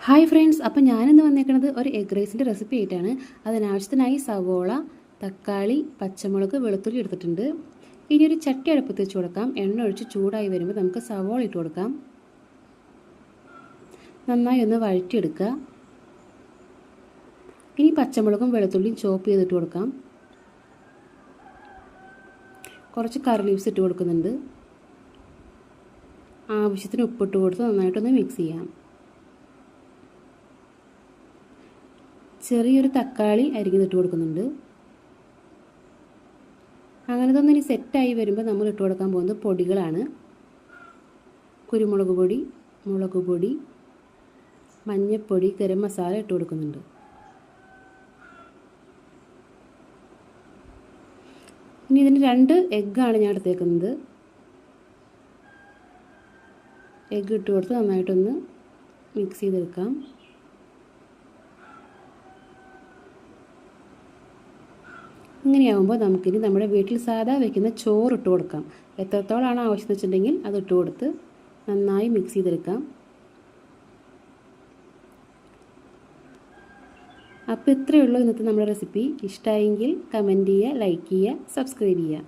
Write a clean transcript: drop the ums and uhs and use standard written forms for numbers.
Hi friends, അപ്പോൾ ഞാനിന്ന് വന്നേക്കുന്നത് ഒരു എഗ് റൈസിൻ്റെ റെസിപ്പി ആയിട്ടാണ്. അതിനാവശ്യത്തിനായി സവോള, തക്കാളി, പച്ചമുളക്, വെളുത്തുള്ളി എടുത്തിട്ടുണ്ട്. ഇനി ഒരു ചട്ടി അടുപ്പത്ത് വെച്ച് കൊടുക്കാം. എണ്ണ ഒഴിച്ച് ചൂടായി വരുമ്പോൾ നമുക്ക് സവോള ഇട്ട് കൊടുക്കാം. നന്നായി ഒന്ന് വഴറ്റിയെടുക്കുക. ഇനി പച്ചമുളകും വെളുത്തുള്ളിയും ചോപ്പ് ചെയ്തിട്ട് കൊടുക്കാം. കുറച്ച് കറി ലീവ്സ് ഇട്ട് കൊടുക്കുന്നുണ്ട്. ആവശ്യത്തിന് ഉപ്പിട്ട് കൊടുത്ത് നന്നായിട്ടൊന്ന് മിക്സ് ചെയ്യാം. ചെറിയൊരു തക്കാളി അരിഞ്ഞിട്ട് കൊടുക്കുന്നുണ്ട്. അങ്ങനെ തന്നെ ഇനി സെറ്റായി വരുമ്പോൾ നമ്മൾ ഇട്ട് കൊടുക്കാൻ പോകുന്നത് പൊടികളാണ്. കുരുമുളക് പൊടി, മുളക് പൊടി, മഞ്ഞൾപ്പൊടി, ഗരം മസാല ഇട്ട് കൊടുക്കുന്നുണ്ട്. ഇനി ഇതിന് 2 എഗ്ഗാണ് ഞാൻ എടുത്തേക്കുന്നത്. എഗ്ഗ് ഇട്ട് കൊടുത്ത് നന്നായിട്ടൊന്ന് മിക്സ് ചെയ്തെടുക്കാം. ഇങ്ങനെയാകുമ്പോൾ നമുക്കിനി നമ്മുടെ വീട്ടിൽ സാധാ വയ്ക്കുന്ന ചോറ് ഇട്ട് കൊടുക്കാം. എത്രത്തോളമാണ് ആവശ്യം വെച്ചിട്ടുണ്ടെങ്കിൽ അത് ഇട്ട് കൊടുത്ത് നന്നായി മിക്സ് ചെയ്തെടുക്കാം. അപ്പോൾ ഇത്രയേ ഉള്ളൂ ഇന്നത്തെ നമ്മുടെ റെസിപ്പി. ഇഷ്ടമായെങ്കിൽ കമൻറ്റ് ചെയ്യുക, ലൈക്ക് ചെയ്യുക, സബ്സ്ക്രൈബ് ചെയ്യുക.